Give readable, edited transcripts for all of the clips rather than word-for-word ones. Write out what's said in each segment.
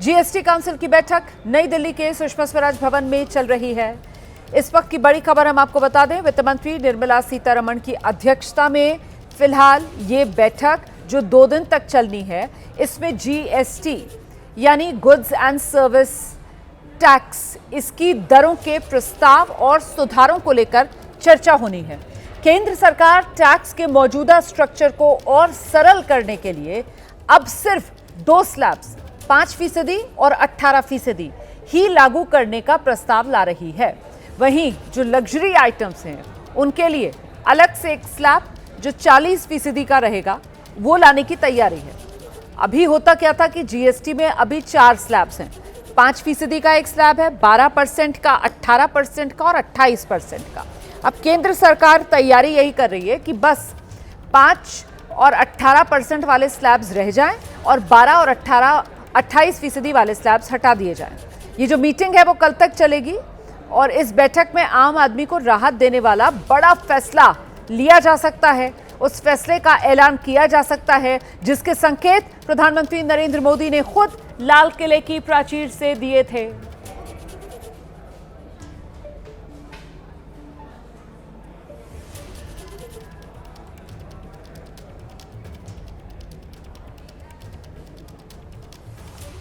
GST council की बैठक नई दिल्ली के सुषमा स्वराज भवन में चल रही है। इस वक्त की बड़ी खबर हम आपको बता दें, वित्त मंत्री निर्मला सीतारमण की अध्यक्षता में फिलहाल ये बैठक जो 2 दिन तक चलनी है, इसमें जीएसटी यानी गुड्स एंड सर्विस टैक्स, इसकी दरों के प्रस्ताव और सुधारों को लेकर चर्चा होनी है। केंद्र सरकार टैक्स के मौजूदा स्ट्रक्चर को और सरल करने के लिए अब सिर्फ 2 स्लैब्स 5% और 18% ही लागू करने का प्रस्ताव ला रही है। वहीं जो लग्जरी आइटम्स हैं उनके लिए अलग से एक स्लैब जो 40% का रहेगा वो लाने की तैयारी है। अभी होता क्या था कि जीएसटी में अभी 4 स्लैब्स हैं, 5% का एक स्लैब है, 12% का, 18% का और 28% का। अब केंद्र सरकार तैयारी यही कर रही है कि बस 5 और 18% वाले स्लैब्स रह जाएं और 12 और 28% वाले स्लैब्स हटा दिए जाएं। ये जो मीटिंग है वो कल तक चलेगी और इस बैठक में आम आदमी को राहत देने वाला बड़ा फैसला लिया जा सकता है। उस फैसले का ऐलान किया जा सकता है जिसके संकेत प्रधानमंत्री नरेंद्र मोदी ने खुद लाल किले की प्राचीर से दिए थे।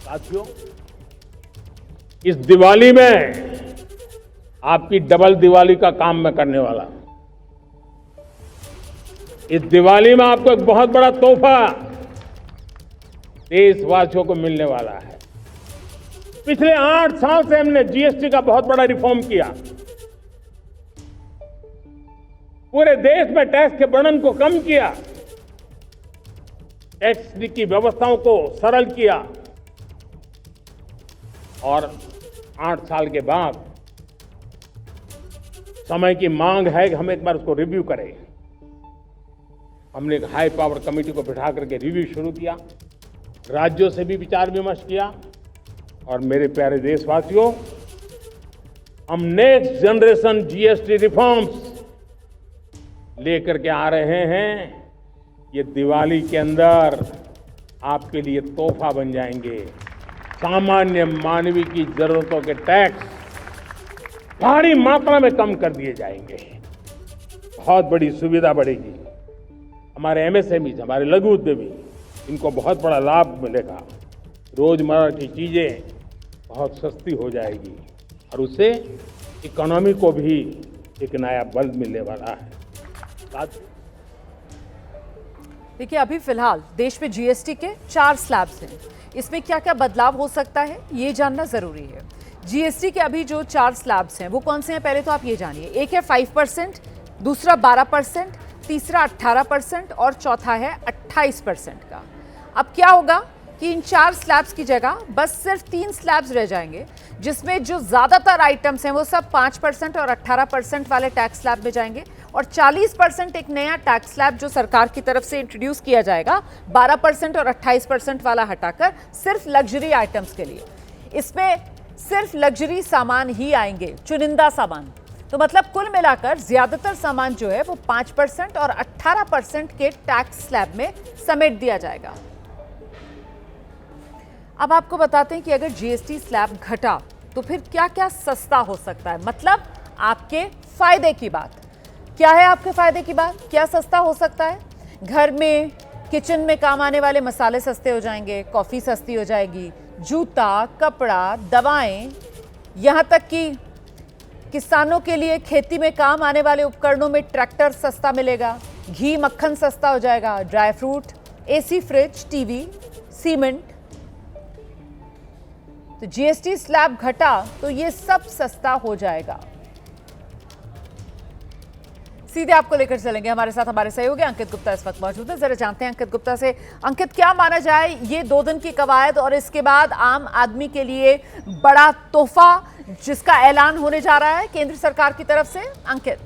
साथियों, इस दिवाली में आपकी डबल दिवाली का काम मैं करने वाला हूं। इस दिवाली में आपको एक बहुत बड़ा तोहफा देशवासियों को मिलने वाला है। पिछले 8 साल से हमने जीएसटी का बहुत बड़ा रिफॉर्म किया। पूरे देश में टैक्स के बर्डन को कम किया, टैक्स की व्यवस्थाओं को सरल किया और 8 साल के बाद समय की मांग है कि हम एक बार उसको रिव्यू करें। हमने एक हाई पावर कमेटी को बिठा करके रिव्यू शुरू किया, राज्यों से भी विचार विमर्श किया और मेरे प्यारे देशवासियों, हम नेक्स्ट जनरेशन जीएसटी रिफॉर्म्स लेकर के आ रहे हैं। ये दिवाली के अंदर आपके लिए तोहफा बन जाएंगे। सामान्य मानवीय की जरूरतों के टैक्स भारी मात्रा में कम कर दिए जाएंगे। बहुत बड़ी सुविधा बढ़ेगी। हमारे एमएसएमई, हमारे लघु उद्यमी, इनको बहुत बड़ा लाभ मिलेगा। रोजमर्रा की चीजें बहुत सस्ती हो जाएगी और उससे इकोनॉमी को भी एक नया बल मिलने वाला है। देखिए, अभी फिलहाल देश में जीएसटी के 4 स्लैब्स हैं। इसमें क्या क्या बदलाव हो सकता है ये जानना जरूरी है। जीएसटी के अभी जो 4 स्लैब्स हैं वो कौन से हैं, पहले तो आप ये जानिए। एक है 5%, दूसरा 12%, तीसरा 18% और चौथा है 28% का। अब क्या होगा कि इन 4 स्लैब्स की जगह बस सिर्फ 3 स्लैब्स रह जाएंगे, जिसमें जो ज्यादातर आइटम्स हैं वो सब 5% और 18% वाले टैक्स स्लैब में जाएंगे और 40% एक नया टैक्स स्लैब जो सरकार की तरफ से इंट्रोड्यूस किया जाएगा, 12% और 28% वाला हटाकर सिर्फ लग्जरी आइटम्स के लिए। इसमें सिर्फ लग्जरी सामान ही आएंगे, चुनिंदा सामान। तो मतलब कुल मिलाकर ज्यादातर सामान जो है वो 5% और 18% के टैक्स स्लैब में समेट दिया जाएगा। अब आपको बताते हैं कि अगर जीएसटी स्लैब घटा तो फिर क्या क्या सस्ता हो सकता है, मतलब आपके फायदे की बात। क्या है आपके फायदे की बात, क्या सस्ता हो सकता है? घर में किचन में काम आने वाले मसाले सस्ते हो जाएंगे, कॉफी सस्ती हो जाएगी, जूता, कपड़ा, दवाएं, यहाँ तक कि किसानों के लिए खेती में काम आने वाले उपकरणों में ट्रैक्टर सस्ता मिलेगा, घी मक्खन सस्ता हो जाएगा, dry fruit, AC, fridge, TV, cement. तो जीएसटी स्लैब घटा तो ये सब सस्ता हो जाएगा। सीधे आपको लेकर चलेंगे, हमारे साथ हमारे सहयोगी अंकित गुप्ता इस वक्त मौजूद है। जरा जानते हैं अंकित गुप्ता से। अंकित, क्या माना जाए ये 2 दिन की कवायद और इसके बाद आम आदमी के लिए बड़ा तोहफा जिसका ऐलान होने जा रहा है केंद्र सरकार की तरफ से? अंकित।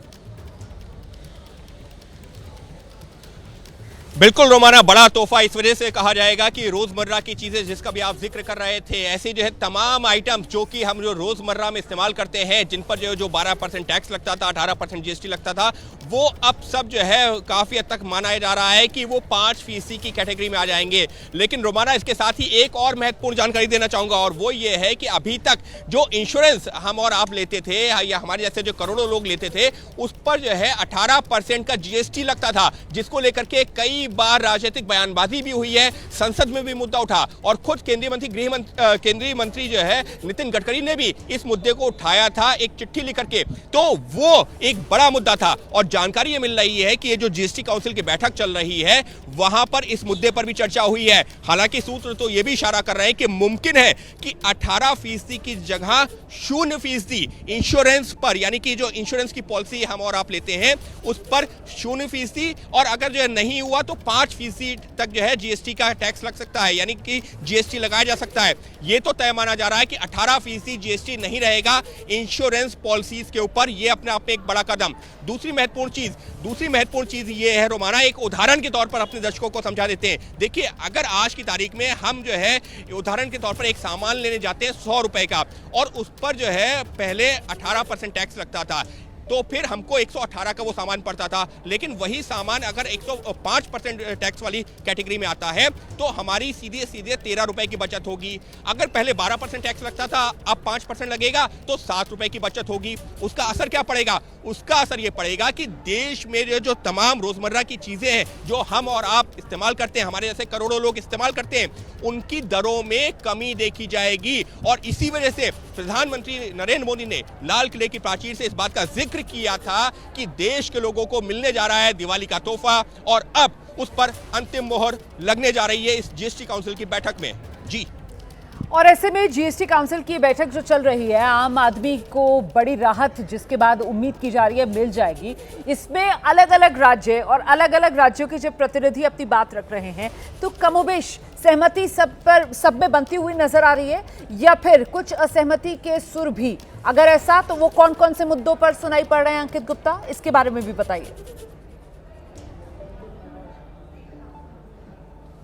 बिल्कुल रोमाना, बड़ा तोहफा इस वजह से कहा जाएगा कि रोजमर्रा की चीजें जिसका भी आप जिक्र कर रहे थे, ऐसे जो है तमाम आइटम्स जो कि हम जो रोजमर्रा में इस्तेमाल करते हैं, जिन पर जो 12% टैक्स लगता था, 18% जीएसटी लगता था, वो अब सब जो है काफी हद तक माना जा रहा है कि वो 5% की कैटेगरी में आ जाएंगे। लेकिन रोमाना, इसके साथ ही एक और महत्वपूर्ण जानकारी देना चाहूंगा, और वो ये है कि अभी तक जो इंश्योरेंस हम और आप लेते थे या हमारे जैसे जो करोड़ों लोग लेते थे, उस पर जो है 18% का जीएसटी लगता था, जिसको लेकर के कई बार राजनीतिक बयानबाजी भी हुई है, संसद में भी मुद्दा उठा, और खुद केंद्रीय मंत्री जो है नितिन गडकरी ने भी इस मुद्दे को उठाया था एक चिट्ठी लिखकर के। तो वो एक बड़ा मुद्दा था, और जानकारी ये मिल रही है कि ये जो जीएसटी काउंसिल की बैठक चल रही है, वहां पर इस मुद्दे पर भी चर्चा हुई है। हालांकि सूत्र तो ये भी इशारा कर रहे हैं कि मुमकिन है कि 18% की जगह 0% इंश्योरेंस पर, यानी कि जो इंश्योरेंस की पॉलिसी हम और आप लेते हैं उस पर 0%, और अगर जो है नहीं हुआ तो 5% तक जो है जीएसटी का टैक्स लग सकता है, यानी कि जीएसटी लगाया जा सकता है। ये तो तय माना जा रहा है कि 18% जीएसटी नहीं रहेगा इंश्योरेंस पॉलिसीज के ऊपर। ये अपने आप में एक बड़ा कदम। दूसरी महत्वपूर्ण चीज ये है रोमाना, एक उदाहरण के तौर पर अपने दर्शकों को समझा देते हैं। देखिए, अगर आज की तारीख में हम जो है उदाहरण के तौर पर एक सामान लेने जाते हैं 100 रुपए का, और उस पर जो है पहले 18% टैक्स लगता था, तो फिर हमको 118 का वो सामान पड़ता था। लेकिन वही सामान अगर 105% टैक्स वाली कैटेगरी में आता है तो हमारी सीधे 13 रुपए की बचत होगी। अगर पहले 12% टैक्स लगता था, अब 5% लगेगा तो 7 रुपए की बचत होगी। उसका असर क्या पड़ेगा? उसका असर ये पड़ेगा कि देश में जो तमाम रोजमर्रा की चीजें हैं जो हम और आप इस्तेमाल करते हैं, हमारे जैसे करोड़ों लोग इस्तेमाल करते हैं, उनकी दरों में कमी देखी जाएगी। और इसी वजह से प्रधानमंत्री नरेंद्र मोदी ने लाल किले की प्राचीर से इस बात का जिक्र किया था कि देश के लोगों को मिलने जा रहा है दिवाली का तोहफा, और अब उस पर अंतिम मोहर लगने जा रही है इस जीएसटी काउंसिल की बैठक में। जी, और ऐसे में जीएसटी काउंसिल की बैठक जो चल रही है, आम आदमी को बड़ी राहत जिसके बाद उम्मीद की जा रही है मिल जाएगी। इसमें अलग अलग राज्य और अलग अलग राज्यों के जब प्रतिनिधि अपनी बात रख रहे हैं तो कमोबेश सहमति सब में बनती हुई नजर आ रही है, या फिर कुछ असहमति के सुर भी? अगर ऐसा तो वो कौन कौन से मुद्दों पर सुनाई पड़ रहे हैं अंकित गुप्ता, इसके बारे में भी बताइए।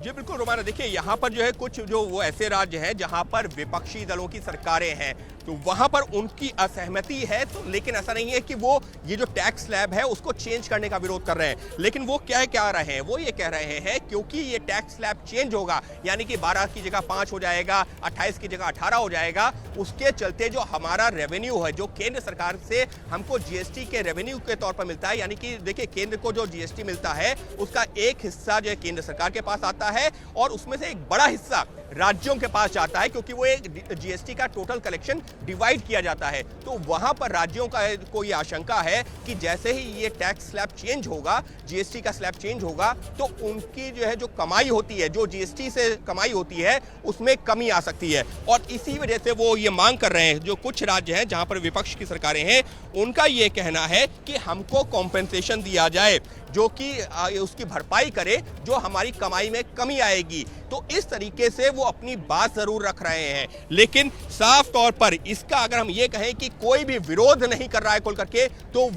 जी बिल्कुल रोमाना, देखिए यहाँ पर जो है कुछ जो वो ऐसे राज्य हैं जहाँ पर विपक्षी दलों की सरकारें हैं, तो वहाँ पर उनकी असहमति है। तो लेकिन ऐसा नहीं है कि वो ये जो टैक्स स्लैब है उसको चेंज करने का विरोध कर रहे हैं, लेकिन वो क्या कह रहे हैं, वो ये कह रहे हैं क्योंकि ये टैक्स स्लैब चेंज होगा, यानी कि 12 की जगह 5 हो जाएगा, 28 की जगह 18 हो जाएगा, उसके चलते जो हमारा रेवेन्यू है, जो केंद्र सरकार से हमको जीएसटी के रेवेन्यू के तौर पर मिलता है, यानी कि देखिए केंद्र को जो जीएसटी मिलता है उसका एक हिस्सा जो है केंद्र सरकार के पास आता है, और उसमें से एक बड़ा हिस्सा राज्यों के पास जाता है, क्योंकि वो एक जीएसटी का टोटल कलेक्शन डिवाइड किया जाता है। तो वहां पर राज्यों को ये आशंका है कि जैसे ही ये टैक्स स्लैब चेंज होगा, जीएसटी का स्लैब चेंज होगा, तो उनकी जो है जो कमाई होती है, जो जीएसटी से कमाई होती है, उसमें कमी आ सकती है। और इसी वजह से वो ये मांग कर रहे हैं, जो कुछ राज्य हैं जहां पर विपक्ष की सरकारें हैं, उनका ये कहना है कि हमको कॉम्पेंसेशन दिया जाए जो कि उसकी भरपाई करे जो हमारी कमाई में कमी आएगी। तो इस तरीके से वो अपनी बात जरूर रख रहे हैं, लेकिन साफ तौर पर इसका अगर हम ये कहें कि कोई भी विरोध नहीं कर रहा है खुल करके, तो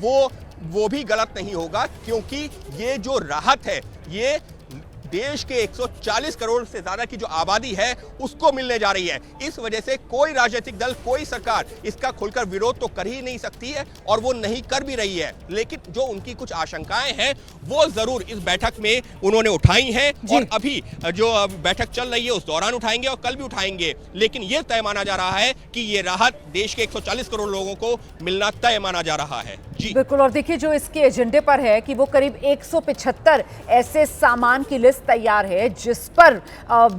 वो भी गलत नहीं होगा, क्योंकि ये जो राहत है ये देश के 140 करोड़ से ज्यादा की जो आबादी है उसको मिलने जा रही है। इस वजह से कोई राजनीतिक दल, कोई सरकार इसका खुलकर विरोध तो कर ही नहीं सकती है, और वो नहीं कर भी रही है। लेकिन जो उनकी कुछ आशंकाएं हैं वो जरूर इस बैठक में उन्होंने उठाई हैं, और अभी जो बैठक चल रही है उस दौरान उठाएंगे और कल भी उठाएंगे। लेकिन यह तय माना जा रहा है कि ये राहत देश के 140 करोड़ लोगों को मिलना तय माना जा रहा है। जी बिल्कुल, और देखिए जो इसके एजेंडे पर है कि वो करीब 175 ऐसे सामान की लिस्ट तैयार है जिस पर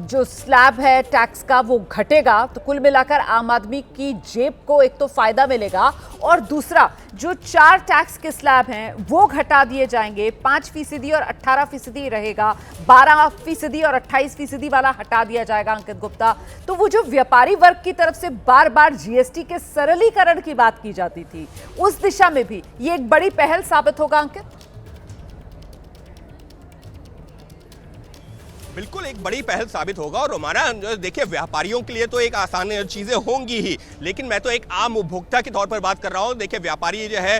जो स्लैब है टैक्स का वो घटेगा। तो कुल मिलाकर आम आदमी की जेब को एक तो फायदा मिलेगा, और दूसरा जो 4 टैक्स के स्लैब हैं वो घटा दिए जाएंगे। 5% और 18% रहेगा, 12% और 28% वाला हटा दिया जाएगा अंकित गुप्ता। तो वो जो व्यापारी वर्ग की तरफ से बार बार जीएसटी के सरलीकरण की बात की जाती थी, उस दिशा में भी ये एक बड़ी पहल साबित होगा अंकित। बिल्कुल एक बड़ी पहल साबित होगा। और हमारा देखिए व्यापारियों के लिए तो एक आसान चीज़ें होंगी ही, लेकिन मैं तो एक आम उपभोक्ता के तौर पर बात कर रहा हूँ। देखिए व्यापारी जो है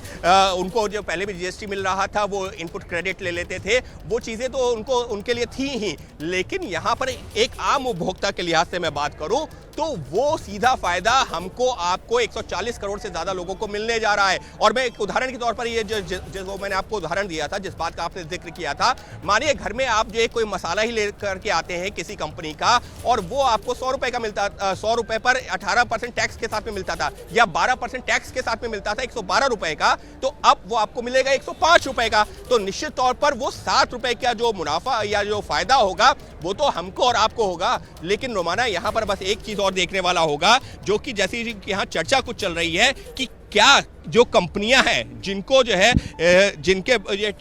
उनको जो पहले भी जीएसटी मिल रहा था, वो इनपुट क्रेडिट ले लेते थे, वो चीज़ें तो उनके लिए थी ही। लेकिन यहाँ पर एक आम उपभोक्ता के लिहाज से मैं बात करूँ तो वो सीधा फायदा हमको आपको 140 करोड़ से ज्यादा लोगों को मिलने जा रहा है। और मैं एक उदाहरण के तौर पर ये जो मैंने आपको उदाहरण दिया था, जिस बात का आपने जिक्र किया था, मानिए घर में आप जो एक कोई मसाला ही लेकर के आते हैं किसी कंपनी का, और वो आपको 100 रुपए का मिलता, 100 रुपए पर 18% टैक्स के साथ में मिलता था, या 12% टैक्स के साथ में मिलता था 112 रुपए का, तो अब वो आपको मिलेगा 105 रुपए का। तो निश्चित तौर पर वो 7 रुपए का जो मुनाफा या जो फायदा होगा वो तो हमको और आपको होगा। लेकिन रोमाना यहाँ पर बस एक चीज और देखने वाला होगा, जो कि जैसी यहाँ चर्चा कुछ चल रही है कि क्या जो कंपनियां हैं जिनको जो है जिनके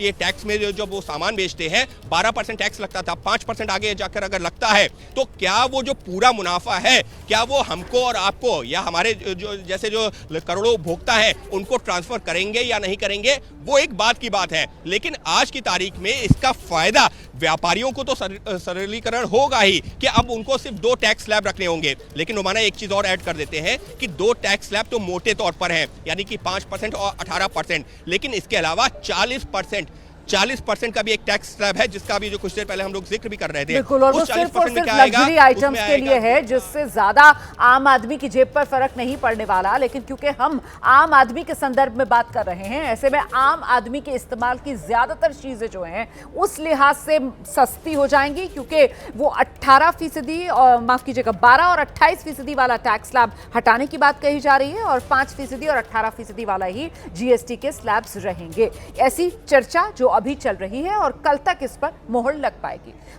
ये टैक्स में जो वो सामान बेचते हैं 12% टैक्स लगता था, 5% आगे जाकर अगर लगता है, तो क्या वो जो पूरा मुनाफा है क्या वो हमको और आपको या हमारे जो जैसे जो करोड़ों उपभोक्ता हैं उनको ट्रांसफर करेंगे या नहीं करेंगे, वो एक बात की बात है। लेकिन आज की तारीख में इसका फायदा व्यापारियों को तो सरलीकरण होगा ही कि अब उनको सिर्फ 2 टैक्स स्लैब रखने होंगे। लेकिन रोमाना एक चीज और ऐड कर देते हैं कि 2 टैक्स स्लैब तो मोटे तौर पर है, यानी कि 5% और 18%, लेकिन इसके अलावा 40% का भी एक टैक्स स्लैब है, जिसका भी जो कुछ देर पहले हम लोग जिक्र भी कर रहे थे। बिल्कुल, और वो सिर्फ और सिर्फ लग्जरी आइटम्स के लिए है, जिससे ज्यादा आम आदमी की जेब पर फर्क नहीं पड़ने वाला। लेकिन क्योंकि हम आम आदमी के संदर्भ में बात कर रहे हैं, ऐसे में आम आदमी के इस्तेमाल की ज्यादातर चीजें जो हैं उस लिहाज से सस्ती हो जाएंगी, क्योंकि वो 18% और माफ कीजिएगा 12 और 28% वाला टैक्स स्लैब हटाने की बात कही जा रही है, और 5% और 18% वाला ही जीएसटी के स्लैब्स रहेंगे। ऐसी चर्चा जो अभी चल रही है और कल तक इस पर मोहर लग पाएगी।